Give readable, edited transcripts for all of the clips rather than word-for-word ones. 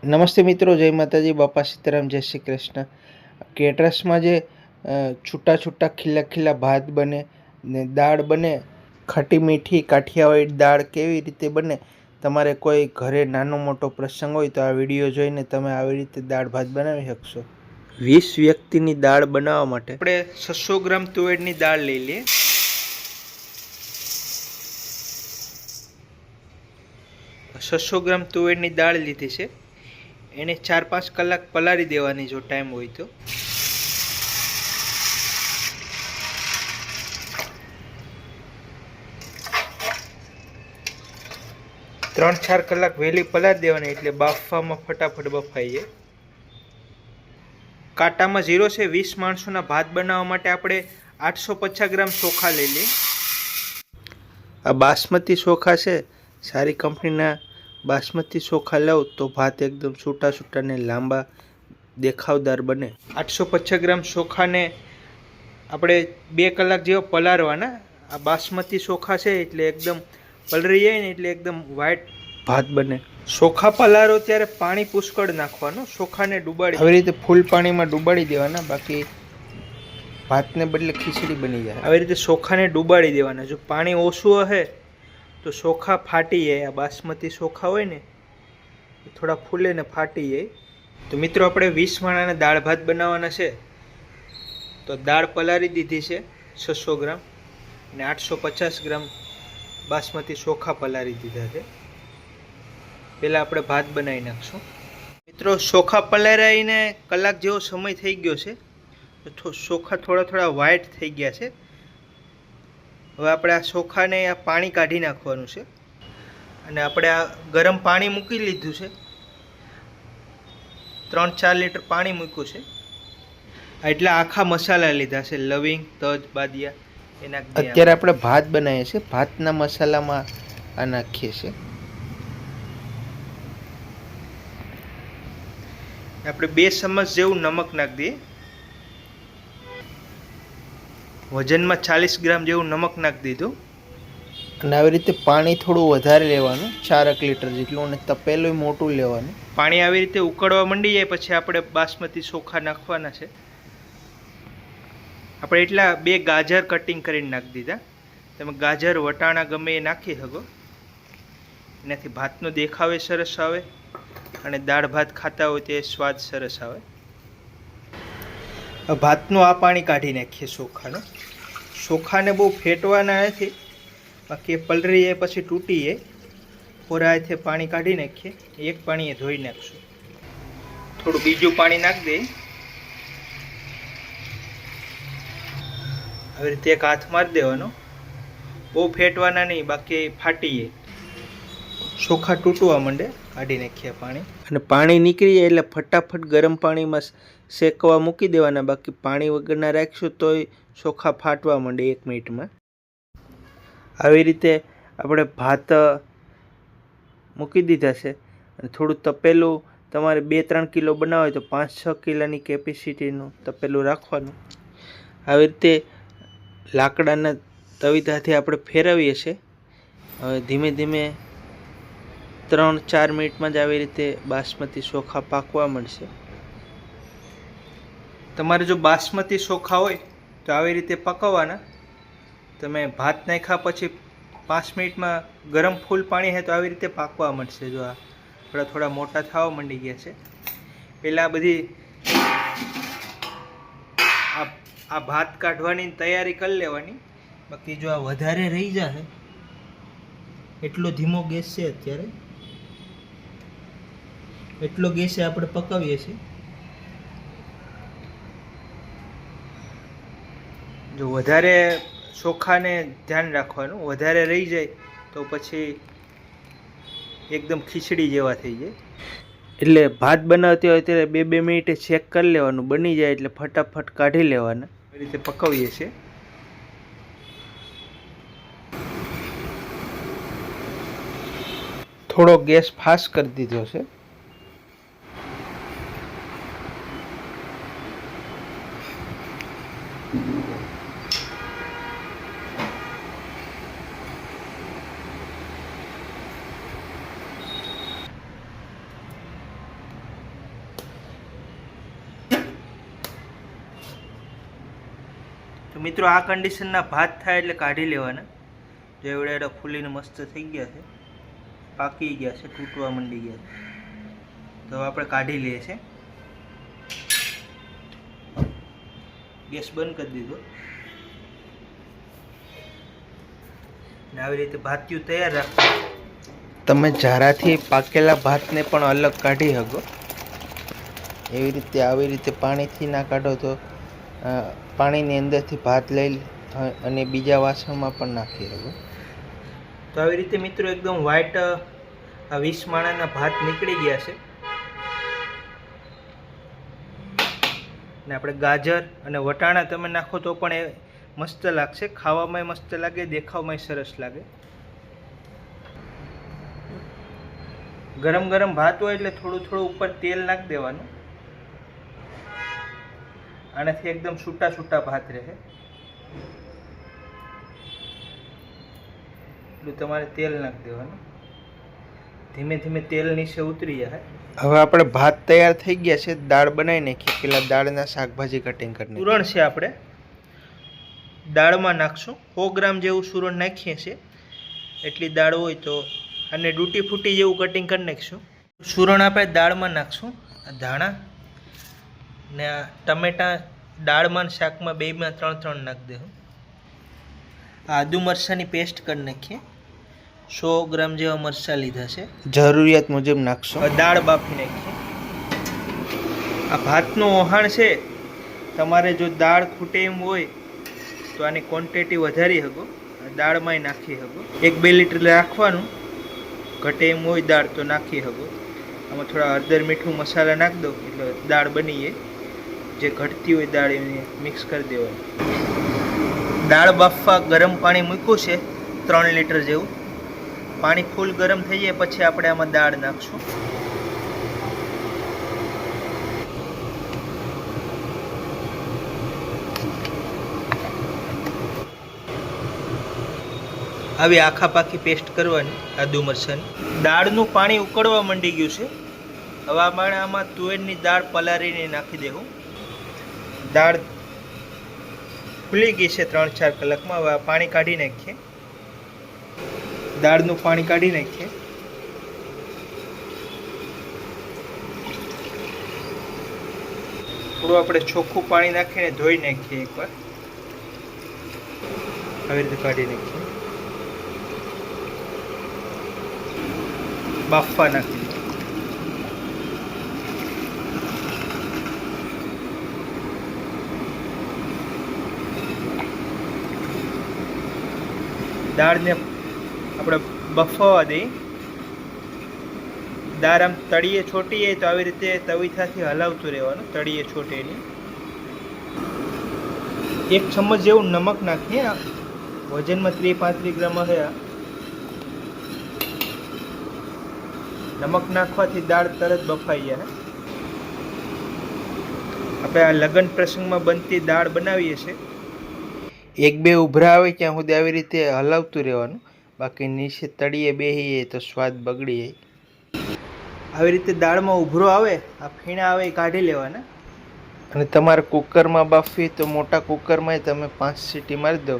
નમસ્તે મિત્રો, જય માતાજી, બાપા સીતારામ, જય શ્રી કૃષ્ણ. કેટરસમાં જે છૂટા છૂટા ખીલા ખીલા ભાત બને ને દાળ બને, ખાટી મીઠી કાઠિયાવાડી દાળ કેવી રીતે બને, તમારે કોઈ ઘરે નાનો મોટો પ્રસંગ હોય તો આ વિડીયો જોઈને તમે આવી રીતે દાળ ભાત બનાવી શકશો. 20 વ્યક્તિની દાળ બનાવવા માટે આપણે 600 ગ્રામ તુવેરની દાળ લઈ લઈએ. છસો ગ્રામ તુવેરની દાળ લીધી છે. એને 4-5 કલાક પલાળી દેવાની જો ટાઈમ હોય તો. ત્રણ 4 કલાક વહેલી પલાળી દેવાની એટલે બાફવામાં ફટાફટ બફાઈ જાય. કાંટામાં 0 છે. 20 માણસોના ભાત બનાવવા માટે આપણે 850 ગ્રામ ચોખા લઈ લઈએ. આ બાસમતી ચોખા છે, સારી કંપનીના બાસમતી ચોખા લો તો ભાત એકદમ છૂટા છૂટા ને લાંબા દેખાવદાર બને. 850 ગ્રામ ચોખાને આપણે 2 કલાક જેવા પલાળવાના. આ બાસમતી ચોખા છે એટલે એકદમ પલળી જાય ને એટલે એકદમ વ્હાઈટ ભાત બને. ચોખા પલાળો ત્યારે પાણી પુષ્કળ નાખવાનું. ચોખાને ડૂબાડી આવી રીતે ફૂલ પાણીમાં ડૂબાડી દેવાના, બાકી ભાતને બદલે ખીચડી બની જાય. આવી રીતે ચોખાને ડૂબાડી દેવાના. જો પાણી ઓછું હશે તો ચોખા ફાટી જાય. આ બાસમતી ચોખા હોય ને એ થોડા ફૂલે ને ફાટી જાય. તો મિત્રો, આપણે 20 માણાના દાળ ભાત બનાવવાના છે. તો દાળ પલાળી દીધી છે 600 ગ્રામ અને 850 ગ્રામ બાસમતી ચોખા પલાળી દીધા છે. પહેલાં આપણે ભાત બનાવી નાખશું. મિત્રો, ચોખા પલાળીને કલાક જેવો સમય થઈ ગયો છે. તો ચોખા થોડા થોડા વ્હાઈટ થઈ ગયા છે. હવે આપણે આ ચોખાને આ પાણી કાઢી નાખવાનું છે અને આપણે આ ગરમ પાણી મૂકી લીધું છે. 3-4 લીટર પાણી મૂક્યું છે. એટલા આખા મસાલા લીધા છે, લવિંગ, તજ, બાદિયા એના. અત્યારે આપણે ભાત બનાવીએ છીએ. ભાતના મસાલામાં આ નાખીએ છીએ. આપણે 2 ચમચ જેવું નમક નાખી દઈએ. વજનમાં 40 ગ્રામ જેવું નમક નાખી દીધું. અને આવી રીતે પાણી થોડું વધારે લેવાનું, 4 લીટર જેટલું, અને તપેલું મોટું લેવાનું. પાણી આવી રીતે ઉકળવા માંડી જાય પછી આપણે બાસમતી ચોખા નાખવાના છે. આપણે એટલા 2 ગાજર કટિંગ કરીને નાખી દીધા. તમે ગાજર, વટાણા ગમે એ નાખી શકો. એનાથી ભાતનો દેખાવ સરસ આવે અને દાળ ભાત ખાતા હોય તે સ્વાદ સરસ આવે. ભાતનું આ પાણી કાઢી નાખીએ ચોખાનું. ચોખાને બહુ ફેટવાના નથી, બાકી પલળી જાય પછી તૂટી જાય. પોરાથી પાણી કાઢી નાખીએ. એક પાણીએ ધોઈ નાખશું. થોડું બીજું પાણી નાખી દઈએ. આવી રીતે એક હાથ મારી દેવાનો. બહુ ફેટવાના નહીં, બાકી ફાટી જાય. ચોખા તૂટવા માંડે, કાઢી નાખીએ પાણી. અને પાણી નીકળી જાય એટલે ફટાફટ ગરમ પાણીમાં શેકવા મૂકી દેવાના. બાકી પાણી વગરના રાખશું તોય ચોખા ફાટવા માંડે 1 મિનિટમાં. આવી રીતે આપણે ભાત મૂકી દીધા છે. અને થોડું તપેલું, તમારે 2-3 કિલો બનાવો હોય તો 5-6 કિલોની કેપેસિટીનું તપેલું રાખવાનું. આવી રીતે લાકડાના તવીથાથી આપણે ફેરવીએ છીએ. હવે ધીમે ધીમે 3-4 મિનિટમાં જ આવી રીતે બાસમતી ચોખા પાકવા મળશે. તમારે જો બાસમતી ચોખા હોય તો આવી રીતે પકવવાના. તમે ભાત નાખ્યા પછી 5 મિનિટમાં ગરમ ફૂલ પાણી છે તો આવી રીતે પાકવા મળશે. જો આ થોડા થોડા મોટા થવા માંડી ગયા છે. પહેલાં બધી આ ભાત કાઢવાની તૈયારી કરી લેવાની. બાકી જો આ વધારે રહી જાય, એટલો ધીમો ગેસ છે અત્યારે, એટલો ગેસે આપણે પકાવીએ છીએ. જો વધારે ચોખાને ધ્યાન રાખવાનું, વધારે રહી જાય તો પછી એકદમ ખીચડી જેવા થઈ જાય. એટલે ભાત બનાવતી હોય ત્યારે 2-2 મિનિટે ચેક કરી લેવાનું. બની જાય એટલે ફટાફટ કાઢી લેવાના. એ રીતે પકાવીએ છીએ. થોડો ગેસ ફાસ્ટ કરી દીધો છે. મિત્રો આ કન્ડિશનના ભાત થાય એટલે કાઢી લેવાના. જો એવડે ફૂલીને મસ્ત થઈ ગયા છે, પાકી ગયા છે, તૂટવા માંડી ગયા છે. તો આપણે કાઢી લઈએ છીએ. ગેસ બંધ કરી દીધો ને આવી રીતે ભાતિયું તૈયાર રાખો. તમે ઝારાથી પાકેલા ભાતને પણ અલગ કાઢી શકો. એવી રીતે આવી રીતે પાણીથી ના કાઢો તો પાણીની અંદરથી ભાત લઈ અને બીજા વાસણમાં પણ નાખી શકો. તો આવી રીતે મિત્રો એકદમ વ્હાઈટ 20 માણાના ભાત નીકળી ગયા છે. ને આપણે ગાજર અને વટાણા તમે નાખો તો પણ એ મસ્ત લાગશે. ખાવામાં મસ્ત લાગે, દેખાવમાં સરસ લાગે. ગરમ ગરમ ભાત હોય એટલે થોડું થોડું ઉપર તેલ નાખી દેવાનું. આનાથી એકદમ છૂટા છૂટા ભાત રહે. એટલું તમારે તેલ નાખી દેવાનું. ધીમે ધીમે તેલ નીચે ઉતરી જાય. હવે આપણે ભાત તૈયાર થઈ ગયા છે. દાળ બનાવી નાખીએ. પેલા દાળના શાકભાજી કટિંગ કરીને સુરણ છે આપણે દાળમાં નાખશું. 100 ગ્રામ જેવું સુરણ નાખીએ છીએ. એટલી દાળ હોય તો અને ડૂટી ફૂટી જેવું કટિંગ કરી નાખીશું. સુરણ આપણે દાળમાં નાખશું. ધાણા ને આ ટમેટા દાળમાં શાકમાં બેમાં 3 નાખી દેવું. આદુ મરચાંની પેસ્ટ કરી નાખીએ. 100 ગ્રામ જેવા મરચાં લીધા છે. જરૂરિયાત મુજબ નાખશો. દાળ બાફી નાખીએ. આ ભાતનું ઓહાણ છે. તમારે જો દાળ ખૂટે એમ હોય તો આની ક્વોન્ટિટી વધારી શકો. દાળમાંય નાખી શકો. 1-2 લીટર રાખવાનું. ઘટે એમ હોય દાળ તો નાખી શકો. આમાં થોડા હળદર મીઠું મસાલા નાખી દો એટલે દાળ બની જાય. જે ઘટતી હોય દાળ એને મિક્સ કરી દેવાની. દાળ બાફવા ગરમ પાણી મૂક્યું છે 3 લીટર જેવું. પાણી ફૂલ ગરમ થઈ જાય પછી આપણે આમાં દાળ નાખશું. આવી આખા પાકી પેસ્ટ કરવાની આદુ મરચાંની. દાળનું પાણી ઉકળવા માંડી ગયું છે. હવે આમાં તુવેરની દાળ પલાળીને નાખી દેવું. દાળ ફૂલી ગઈ છે 3-4 કલાકમાં. હવે પાણી કાઢી નાખીએ. દાળનું પાણી કાઢી નાખીએ. થોડું આપણે ચોખ્ખું પાણી નાખીને ધોઈ નાખીએ એકવાર. આવી રીતે કાઢી નાખીએ. બાફવા નાખી. દાળને આપણે બફાવા દઈએ. દાળ આમ તળીએ છોટીએ તો આવી રીતે તવીથાથી હલાવતું રહેવાનું. તળીએ છોટે નહીં. 1 ચમચ જેવું નમક નાખીએ. વજનમાં 30-35 ગ્રામ હશે. નમક નાખવાથી દાળ તરત બફાઈ જાય. આપણે આ લગ્ન પ્રસંગમાં બનતી દાળ બનાવીએ છીએ. 1-2 ઉભરા આવે ત્યાં સુધી આવી રીતે હલાવતું રહેવાનું. બાકી નીચે તળીએ બેહીએ તો સ્વાદ બગડી જાય. આવી રીતે દાળમાં ઉભરો આવે, આ ફીણા આવે એ કાઢી લેવાના. અને તમારે કુકરમાં બાફવી તો મોટા કુકરમાં તમે 5 સીટી મારી દો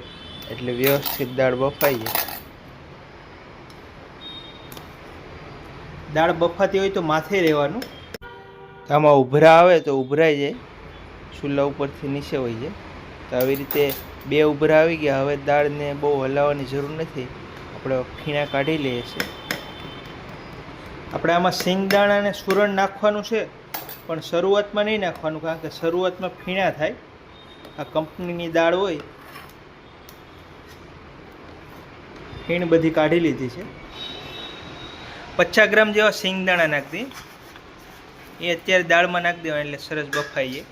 એટલે વ્યવસ્થિત દાળ બફાઈ જાય. દાળ બફાતી હોય તો માથે રહેવાનું. આમાં ઉભરા આવે તો ઉભરાઈ જાય, ચૂલા ઉપરથી નીચે વહી જાય. તો આવી રીતે 2 ઉભરા આવી ગયા. હવે દાળને બહુ હલાવવાની જરૂર નથી. આપણે ફીણા કાઢી લઈએ છીએ. આપણે આમાં સિંગદાણા અને સુરણ નાખવાનું છે, પણ શરૂઆતમાં નહીં નાખવાનું, કારણ કે શરૂઆતમાં ફીણા થાય. આ કંપનીની દાળ હોય. ફીણ બધી કાઢી લીધી છે. 50 ગ્રામ જેવા સિંગદાણા નાખી દઈએ. એ અત્યારે દાળમાં નાખી દેવાના એટલે સરસ બફાઈ જાય.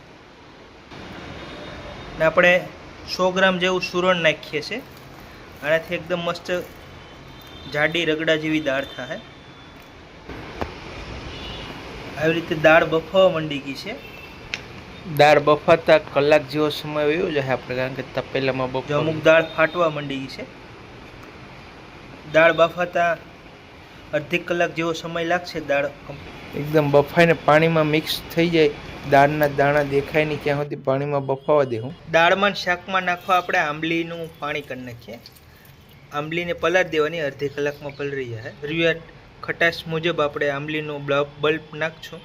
ને આપણે 100 ગ્રામ જેવું સુરણ નાખીએ છીએ. આનાથી એકદમ મસ્ત જાડી રગડા જેવી દાળ થાય. આવી રીતે દાળ બફાવા માંડી ગઈ છે. દાળ બફાતા કલાક જેવો સમય વયો જાય આપણે, કારણ કે તપેલામાં બફાવા અમુક દાળ ફાટવા માંડી ગઈ છે. દાળ બફાતા અડધી કલાક જેવો સમય લાગશે. દાળ એકદમ બફાઈને પાણીમાં મિક્સ થઈ જાય, દાળના દાણા દેખાય નહીં ત્યાં સુધી પાણીમાં બફાવા દેવું. દાળમાં શાકમાં નાખવા આપણે આંબલીનું પાણી કરી નાખીએ. આંબલીને પલાળી દેવાની, અડધી કલાકમાં પલળી જાય. જરૂરિયાત ખટાશ મુજબ આપણે આંબલીનું બલ્બ નાખશું.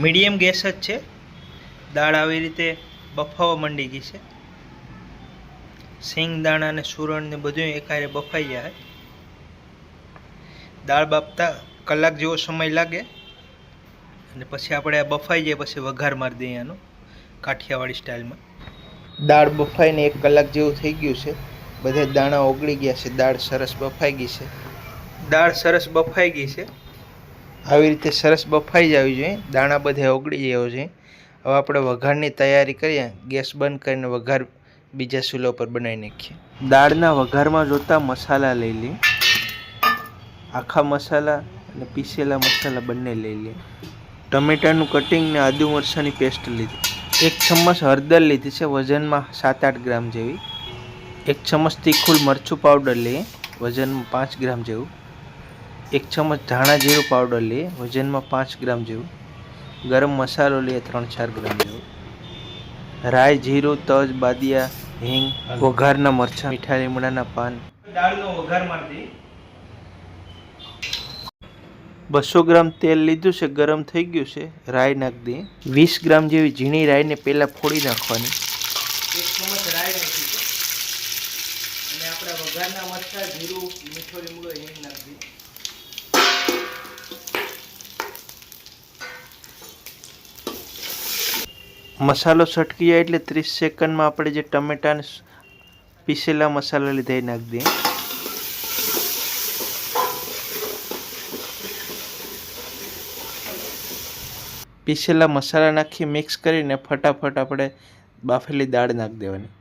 મીડિયમ ગેસ જ છે. દાળ આવી રીતે બફાવા માંડી ગઈ છે. સિંગ દાણા અને સુરણ ને બધું એકારે બફાઈ જાય. દાળ બાફતા કલાક જેવો સમય લાગે અને પછી આપણે આ બફાઈ જાય પછી વઘાર મારી દઈએ આનો કાઠિયાવાડી સ્ટાઇલમાં. દાળ બફાઈને 1 કલાક જેવું થઈ ગયું છે. બધા દાણા ઓગળી ગયા છે. દાળ સરસ બફાઈ ગઈ છે. દાળ સરસ બફાઈ ગઈ છે. આવી રીતે સરસ બફાઈ જવી જોઈએ. દાણા બધા ઓગળી જવો જોઈએ. હવે આપણે વઘારની તૈયારી કરીએ. ગેસ બંધ કરીને વઘાર બીજા ચૂલા પર બનાવી નાખીએ. દાળના વઘારમાં જોતા મસાલા લઈ લઈએ. આખા મસાલા અને પીસેલા મસાલા બંને લઈ લઈએ. ટમેટાનું કટિંગ ને આદુ મરચાંની પેસ્ટ લીધી. 1 ચમચ હળદર લીધી છે, વજનમાં 7-8 ગ્રામ જેવી. 1 ચમચ તીખું મરચું પાવડર લઈએ, વજનમાં 5 ગ્રામ જેવું. 1 ચમચ ધાણા જીરું પાવડર લઈએ, વજનમાં 5 ગ્રામ જેવું. ગરમ મસાલો લઈએ 3-4 ગ્રામ જેવું. રાઈ, જીરું, તજ, બાદિયા, હિંગ, વઘારના મરચાં, મીઠા લીમડાના પાન. દાળનો વઘાર મારી દઈએ. 200 ગ્રામ તેલ લીધું છે, ગરમ થઈ ગયું છે. રાઈ નાખી દઈએ. 20 ગ્રામ જેવી ઝીણી રાઈને પહેલાં ફોડી નાખવાની. 1 ચમચ રાઈ નાખી છે અને આપણા વઘારના મરચાં, જીરું, મીઠો લીમડો હિંગ નાખી દઈએ. મસાલો છટકી જાય એટલે 30 સેકન્ડમાં આપણે જે ટમેટાને પીસેલા મસાલા લીધા એ નાખી દઈએ. પીસેલા મસાલા નાખી મિક્સ કરીને ફટાફટ આપણે બાફેલી દાળ નાખી દેવાની.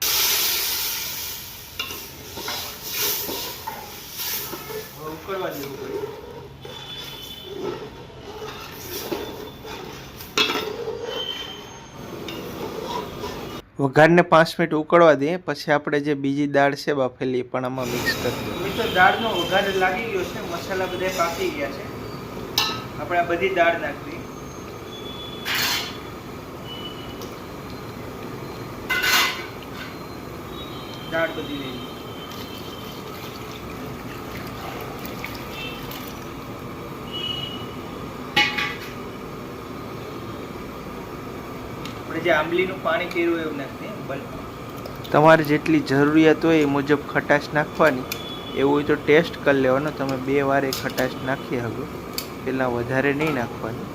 વઘારને 5 મિનિટ ઉકળવા દઈએ. પછી આપણે જે બીજી દાળ છે બાફેલી એ પણ આમાં મિક્સ કરી દઈએ. મિત્રો દાળનો વઘાર લાગી ગયો છે. મસાલા બધા પાકી ગયા છે. આપણે આ બધી દાળ નાખી દઈએ. દાળ બધી લઈ લઈએ. આપણે જે આંબલીનું પાણી કર્યું એવું નાખીએ. તમારે જેટલી જરૂરિયાત હોય એ મુજબ ખટાશ નાખવાની. એવું હોય તો ટેસ્ટ કરી લેવાનો. તમે 2 વાર એ ખટાશ નાખી શકો. પહેલાં વધારે નહીં નાખવાની.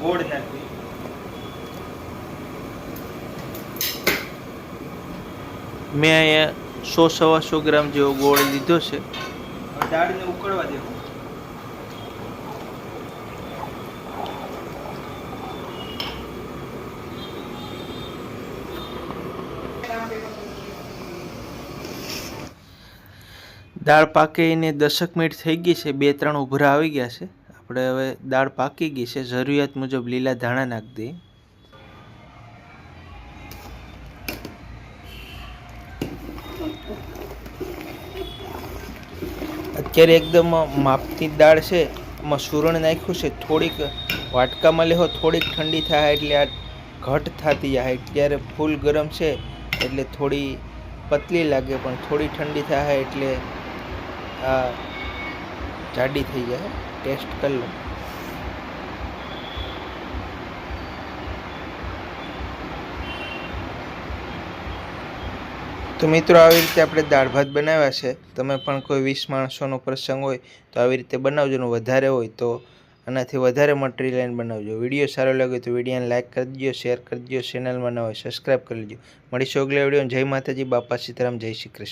ગોળ નાખી. મેં અહીંયા 100-125 ગ્રામ જેવો ગોળ લીધો છે. દાળને ઉકળવા દેવું. દાળ પાકીને 10 મિનિટ થઈ ગઈ છે. 2-3 ઉભરા આવી ગયા છે. આપણે હવે દાળ પાકી ગઈ છે. જરૂરિયાત મુજબ લીલા ધાણા નાખી દઈએ. અત્યારે એકદમ માપની દાળ છે. એમાં સુરણ નાખ્યું છે. થોડીક વાટકામાં લેવો, થોડીક ઠંડી થાય એટલે આ ઘટ થતી જાય. ત્યારે ફૂલ ગરમ છે એટલે થોડી પતલી લાગે, પણ થોડી ઠંડી થાય એટલે આ જાડી થઈ જાય. ટેસ્ટ કરી લો. તો મિત્રો આવી રીતે આપણે દાળ ભાત બનાવ્યા છે. તમે પણ કોઈ 20 માણસોનો પ્રસંગ હોય તો આવી રીતે બનાવજો. ને વધારે હોય તો આનાથી વધારે મટીરિયલ લઈને બનાવજો. વિડીયો સારો લાગે તો વિડીયોને લાઇક કરી દો, શેર કરી દો. ચેનલમાં ન હોય સબસ્ક્રાઈબ કરી લેજો. મળીશું અગલા વિડીયો. જય માતાજી, બાપા સીતારામ, જય શ્રી કૃષ્ણ.